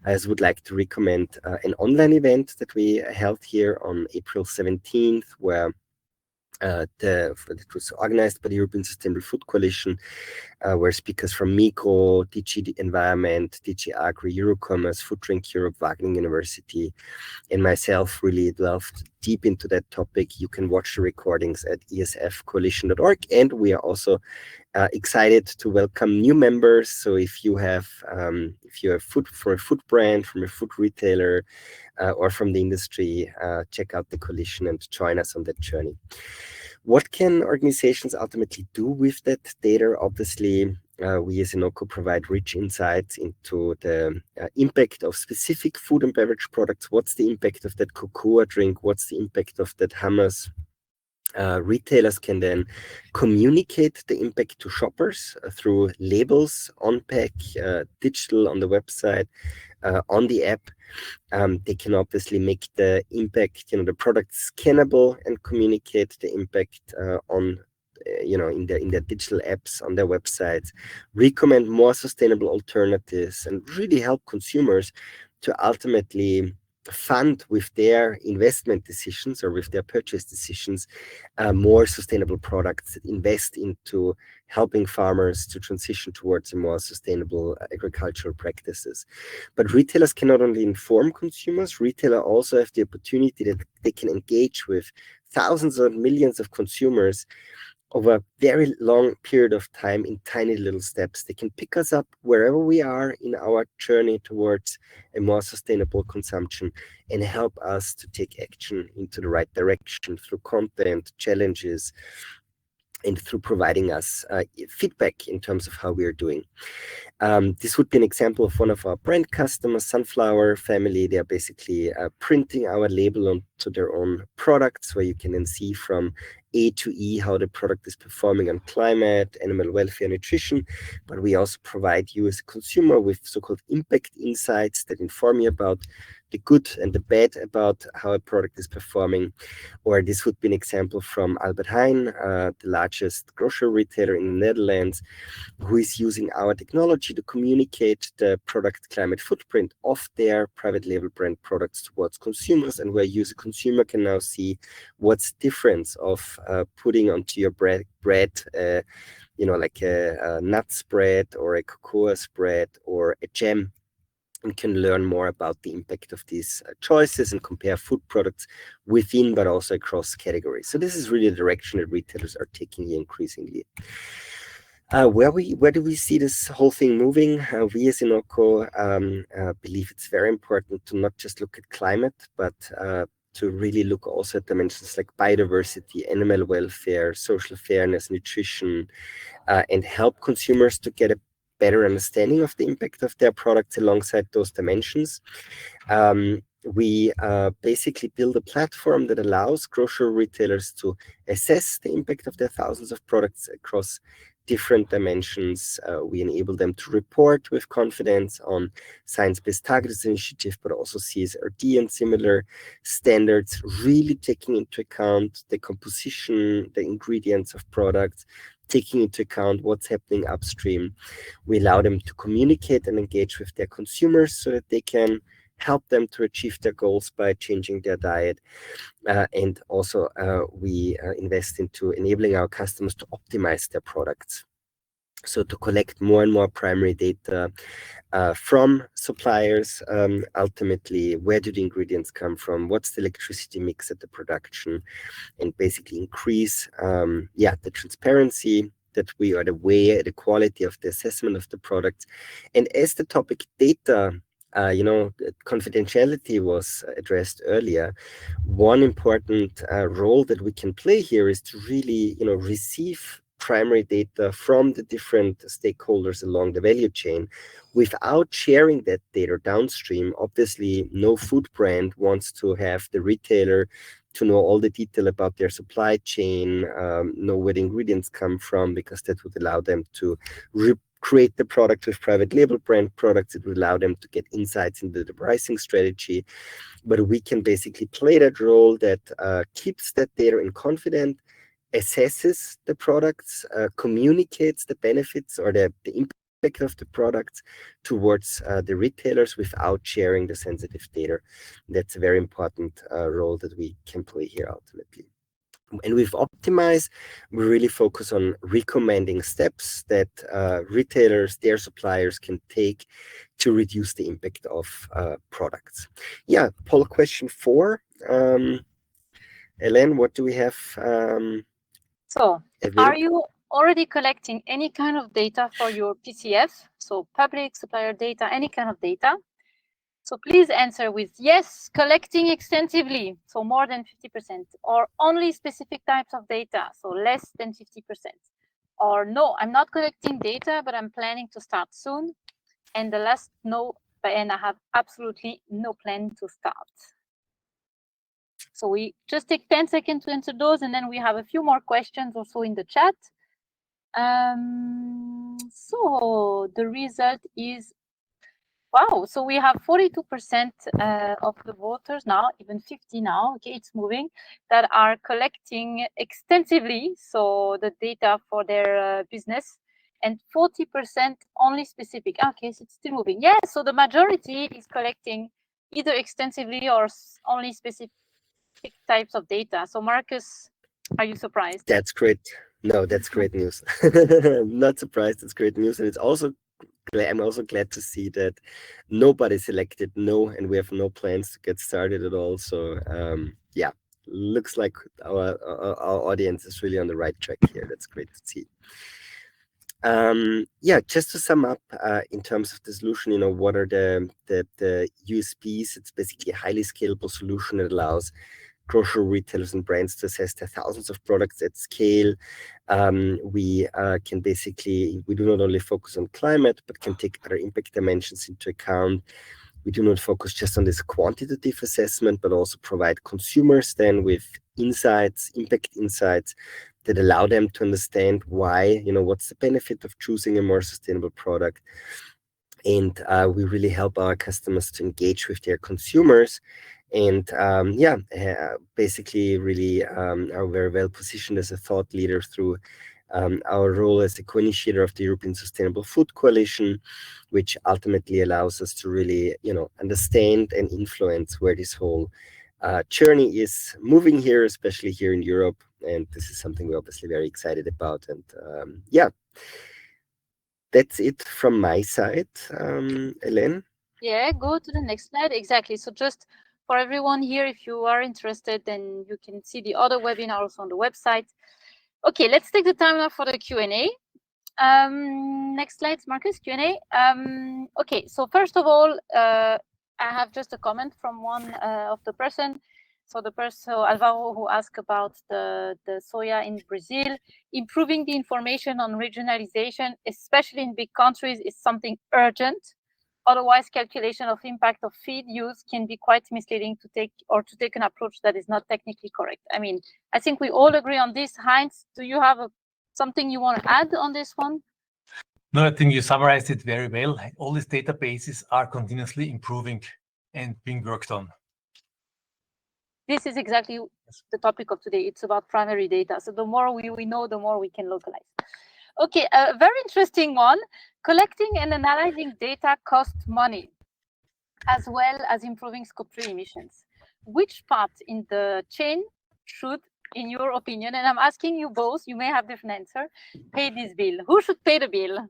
I would like to recommend an online event that we held here on April 17th, where it was organized by the European Sustainable Food Coalition, where speakers from MECO, DG Environment, DG Agri, Eurocommerce, Food Drink Europe, Wageningen University, and myself really delved deep into that topic. You can watch the recordings at esfcoalition.org, and we are also excited to welcome new members. So if you have food from a food brand, from a food retailer, or from the industry, check out the coalition and join us on that journey. What can organizations ultimately do with that data? Obviously, we as Inoco provide rich insights into the impact of specific food and beverage products. What's the impact of that cocoa drink? What's the impact of that hummus? Retailers can then communicate the impact to shoppers through labels on pack, digital on the website, on the app. They can obviously make the impact, the product scannable and communicate the impact on, in their digital apps on their websites, recommend more sustainable alternatives, and really help consumers to ultimately fund with their investment decisions or with their purchase decisions more sustainable products that invest into helping farmers to transition towards a more sustainable agricultural practices. But retailers can not only inform consumers, retailers also have the opportunity that they can engage with thousands or millions of consumers over a very long period of time in tiny little steps. They can pick us up wherever we are in our journey towards a more sustainable consumption and help us to take action into the right direction through content, challenges, and through providing us feedback in terms of how we are doing. This would be an example of one of our brand customers, Sunflower Family. They're basically printing our label onto their own products, where you can then see from A to E how the product is performing on climate, animal welfare, nutrition. But we also provide you as a consumer with so-called impact insights that inform you about the good and the bad about how a product is performing. Or this would be an example from Albert Heijn, the largest grocery retailer in the Netherlands, who is using our technology to communicate the product climate footprint of their private label brand products towards consumers, and where you as a consumer can now see what's the difference of putting onto your bread like a nut spread or a cocoa spread or a jam, and can learn more about the impact of these choices and compare food products within but also across categories. So this is really the direction that retailers are taking here increasingly. Where do we see this whole thing moving? We as Inoco believe it's very important to not just look at climate, but to really look also at dimensions like biodiversity, animal welfare, social fairness, nutrition, and help consumers to get a better understanding of the impact of their products alongside those dimensions. We basically build a platform that allows grocery retailers to assess the impact of their thousands of products across different dimensions. We enable them to report with confidence on Science-Based Targets initiative, but also CSRD and similar standards, really taking into account the composition, the ingredients of products, taking into account what's happening upstream. We allow them to communicate and engage with their consumers so that they can help them to achieve their goals by changing their diet. And also we invest into enabling our customers to optimize their products. So to collect more and more primary data from suppliers, ultimately, where do the ingredients come from? What's the electricity mix at the production? And basically increase the transparency that we are aware, the quality of the assessment of the products. And as the topic data, confidentiality was addressed earlier, one important role that we can play here is to really, receive primary data from the different stakeholders along the value chain without sharing that data downstream. Obviously, no food brand wants to have the retailer to know all the detail about their supply chain, know where the ingredients come from, because that would allow them to create the product with private label brand products. It would allow them to get insights into the pricing strategy. But we can basically play that role that keeps that data in confidence, assesses the products, communicates the benefits or the impact of the products towards the retailers without sharing the sensitive data. That's a very important role that we can play here ultimately. And with Optimize, we really focus on recommending steps that retailers, their suppliers can take to reduce the impact of products. Yeah, poll question 4. Ellen, what do we have? Are you already collecting any kind of data for your PCF? So public supplier data, any kind of data? So please answer with yes, collecting extensively, so more than 50%, or only specific types of data, so less than 50%. Or no, I'm not collecting data, but I'm planning to start soon. And the last no, and I have absolutely no plan to start. So we just take 10 seconds to answer those, and then we have a few more questions also in the chat. So the result is, wow, so we have 42% of the voters now, even 50 now, okay, it's moving, that are collecting extensively, so the data for their business, and 40% only specific. Okay, so it's still moving. Yeah, so the majority is collecting either extensively or only specific types of data. So Marcus, are you surprised? That's great. No, that's great news. Not surprised. It's great news, and it's also I'm also glad to see that nobody selected no, and we have no plans to get started at all. So yeah, looks like our audience is really on the right track here. That's great to see. Yeah, just to sum up, in terms of the solution, what are the USPs? It's basically a highly scalable solution that allows grocery retailers and brands to assess their thousands of products at scale. We we do not only focus on climate, but can take other impact dimensions into account. We do not focus just on this quantitative assessment, but also provide consumers then with insights, impact insights that allow them to understand why, what's the benefit of choosing a more sustainable product. And we really help our customers to engage with their consumers. And basically really are very well positioned as a thought leader through our role as the co-initiator of the European Sustainable Food Coalition, which ultimately allows us to really, understand and influence where this whole journey is moving here, especially here in Europe. And this is something we're obviously very excited about. And that's it from my side, Elaine. Yeah, go to the next slide. Exactly. So just for everyone here, if you are interested, then you can see the other webinars on the website. Okay, let's take the time now for the Q&A. Next slide, Marcus, Q&A. Okay, so first of all, I have just a comment from one of the person. So Alvaro, who asked about the soya in Brazil, improving the information on regionalization, especially in big countries, is something urgent. Otherwise, calculation of impact of feed use can be quite misleading to take an approach that is not technically correct. I mean, I think we all agree on this. Heinz, do you have something you want to add on this one? No, I think you summarized it very well. All these databases are continuously improving and being worked on. This is exactly the topic of today. It's about primary data. So the more we know, the more we can localize. Okay, a very interesting one. Collecting and analyzing data costs money, as well as improving Scope 3 emissions. Which part in the chain should, in your opinion, and I'm asking you both, you may have different answer, pay this bill? Who should pay the bill?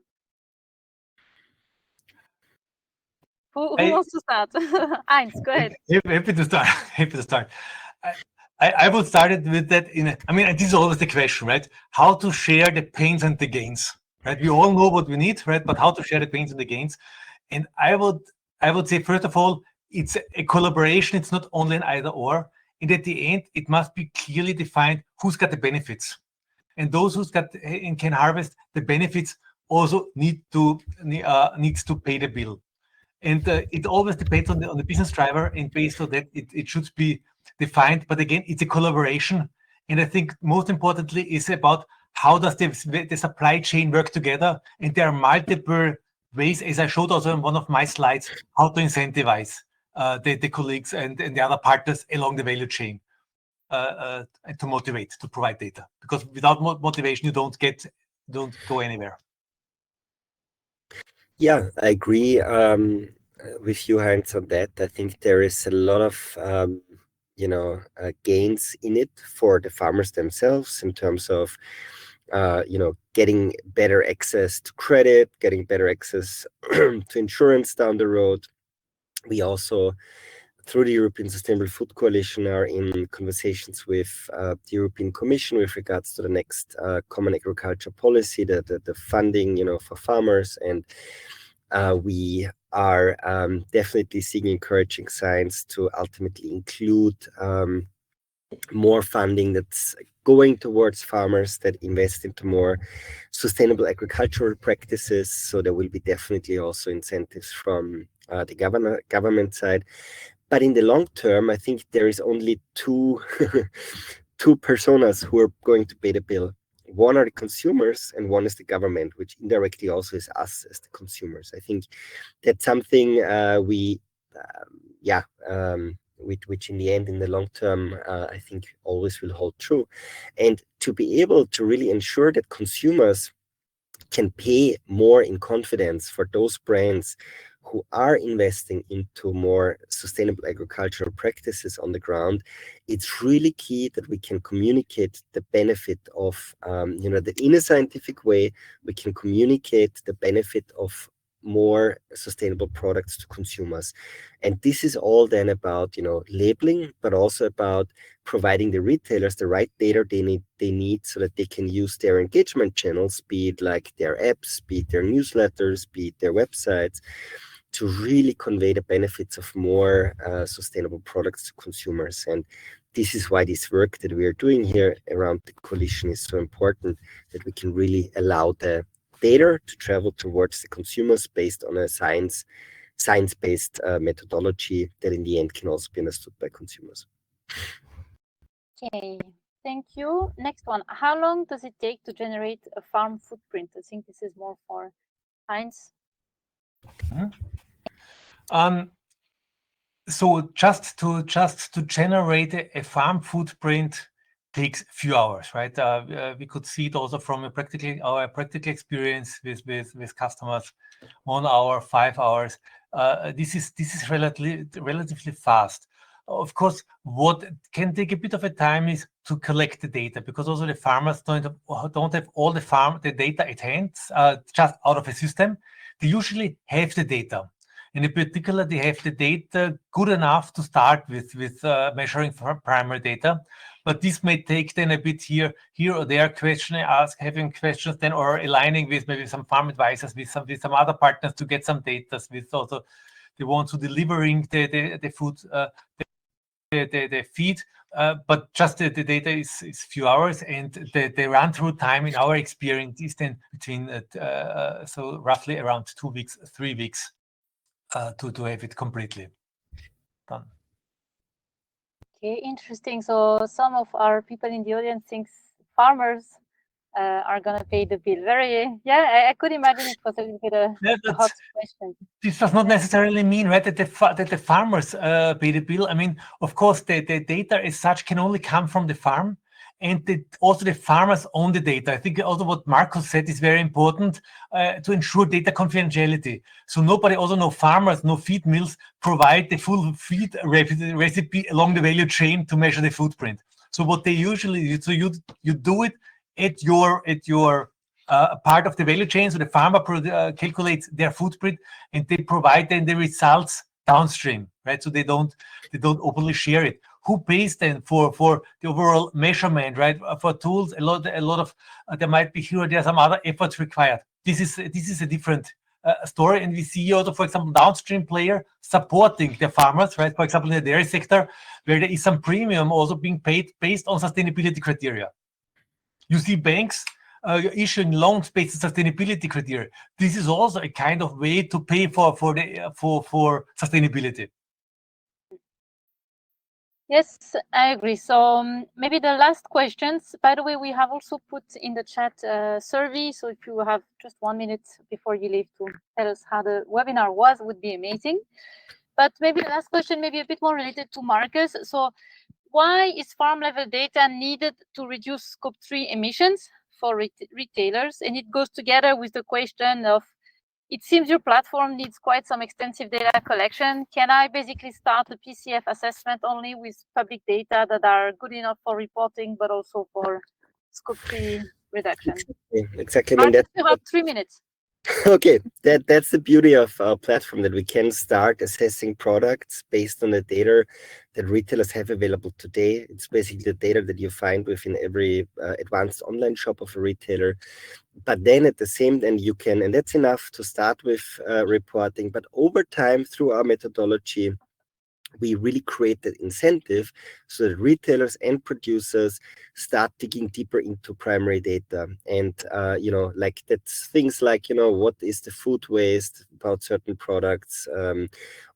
Who wants to start? Heinz, go ahead. Happy to start. Happy to start. I would start it with that. This is always the question, right? How to share the pains and the gains, right? We all know what we need, right? But how to share the pains and the gains? And I would say, first of all, it's a collaboration. It's not only an either or. And at the end, it must be clearly defined who's got the benefits, and those who's got and can harvest the benefits also needs to pay the bill. And it always depends on the business driver, and based on that, it should be defined. But again, it's a collaboration. And I think most importantly is about how does the supply chain work together. And there are multiple ways, as I showed also in one of my slides, how to incentivize the colleagues and the other partners along the value chain to motivate, to provide data. Because without motivation, you don't go anywhere. Yeah, I agree with you, Heinz, on that. I think there is a lot of gains in it for the farmers themselves in terms of getting better access to credit, getting better access to insurance down the road. We also, through the European Sustainable Food Coalition, are in conversations with the European Commission with regards to the next Common Agriculture Policy, the funding, for farmers. And we are definitely seeing encouraging signs to ultimately include more funding that's going towards farmers that invest into more sustainable agricultural practices. So there will be definitely also incentives from the government side. But in the long term, I think there is only two personas who are going to pay the bill. One are the consumers, and one is the government, which indirectly also is us as the consumers. I think that's something which in the end, in the long term, I think always will hold true. And to be able to really ensure that consumers can pay more in confidence for those brands who are investing into more sustainable agricultural practices on the ground, it's really key that we can communicate the benefit of, that in a scientific way, we can communicate the benefit of more sustainable products to consumers. And this is all then about, labeling, but also about providing the retailers the right data they need so that they can use their engagement channels, be it like their apps, be it their newsletters, be it their websites, to really convey the benefits of more sustainable products to consumers. And this is why this work that we are doing here around the coalition is so important, that we can really allow the data to travel towards the consumers based on a science-based methodology that in the end can also be understood by consumers. Okay, thank you. Next one. How long does it take to generate a farm footprint? I think this is more for Heinz. So just to generate a farm footprint takes a few hours, right? We could see it also from our practical experience with customers, 1 hour, 5 hours. This is relatively fast. Of course, what can take a bit of a time is to collect the data, because also the farmers don't have all the data at hand, just out of a system. They usually have the data. And in particular, they have the data good enough to start with measuring for primary data. But this may take then a bit here or there, having questions then, or aligning with maybe some farm advisors, with some other partners to get some data, with also the ones who delivering the food, the feed. But just the data is few hours, and the run through time in our experience is then between so roughly around 2 weeks, 3 weeks. To have it completely done. Okay, interesting. So some of our people in the audience thinks farmers are gonna pay the bill. I could imagine it was a little bit a hot question. This does not necessarily mean, right, that the farmers pay the bill. I mean, of course, the data as such can only come from the farm, and also the farmers own the data. I think also what Marcus said is very important, to ensure data confidentiality. So nobody, also no farmers, no feed mills, provide the full feed recipe along the value chain to measure the footprint. So what they usually, so you do it at your part of the value chain. So the farmer calculates their footprint, and they provide then the results downstream, right? So they don't openly share it. Who pays then for the overall measurement, right? For tools, a lot of there might be here or there some other efforts required. This is a different story, and we see also, for example, downstream player supporting the farmers, right? For example, in the dairy sector, where there is some premium also being paid based on sustainability criteria. You see banks issuing loans based on sustainability criteria. This is also a kind of way to pay for sustainability. Yes, I agree. So maybe the last questions. By the way, we have also put in the chat a survey. So if you have just 1 minute before you leave to tell us how the webinar was, would be amazing. But maybe the last question, maybe a bit more related to Marcus. So why is farm level data needed to reduce scope 3 emissions for retailers? And it goes together with the question of, it seems your platform needs quite some extensive data collection. Can I basically start a PCF assessment only with public data that are good enough for reporting, but also for scope 3 reduction? Exactly. Marcus, you have 3 minutes. Okay, that's the beauty of our platform, that we can start assessing products based on the data that retailers have available today. It's basically the data that you find within every advanced online shop of a retailer. But then at the same time, you can, and that's enough to start with reporting. But over time, through our methodology, we really create that incentive so that retailers and producers start digging deeper into primary data. And, like that's things like, what is the food waste about certain products,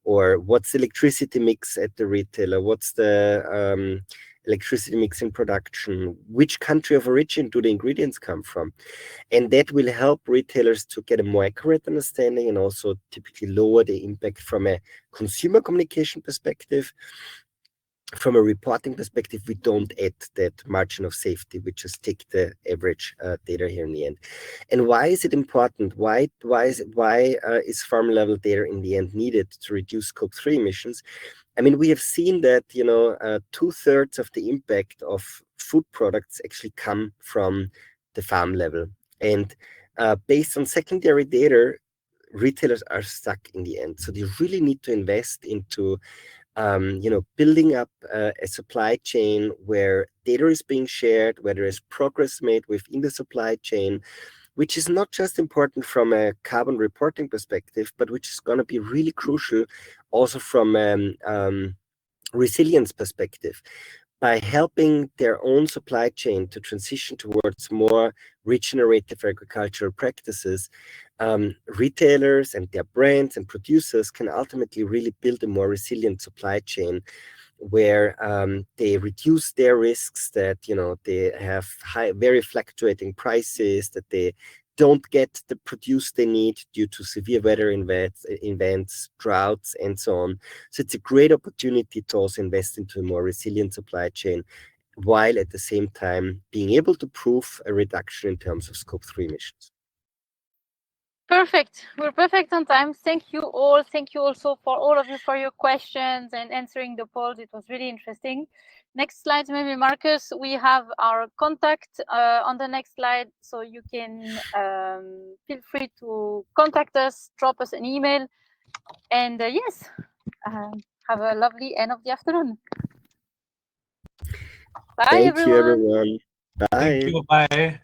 or what's the electricity mix at the retailer, what's the electricity mix in production, which country of origin do the ingredients come from. And that will help retailers to get a more accurate understanding, and also typically lower the impact from a consumer communication perspective. from a reporting perspective, we don't add that margin of safety. We just take the average data here in the end. And why is it important? Why is farm level data in the end needed to reduce Scope 3 emissions? I mean, we have seen that 2/3 of the impact of food products actually come from the farm level, and based on secondary data, retailers are stuck in the end. So they really need to invest into building up a supply chain where data is being shared, where there is progress made within the supply chain, which is not just important from a carbon reporting perspective, but which is going to be really crucial also from resilience perspective. By helping their own supply chain to transition towards more regenerative agricultural practices, retailers and their brands and producers can ultimately really build a more resilient supply chain where they reduce their risks, that they have very fluctuating prices, that they don't get the produce they need due to severe weather events, droughts, and so on. So it's a great opportunity to also invest into a more resilient supply chain, while at the same time being able to prove a reduction in terms of Scope 3 emissions. Perfect. We're perfect on time. Thank you all. Thank you also for all of you for your questions and answering the polls. It was really interesting. Next slide, maybe Marcus. We have our contact on the next slide, so you can feel free to contact us, drop us an email, and yes, have a lovely end of the afternoon. Bye, Thank everyone. you, everyone. Bye. Thank you. Bye.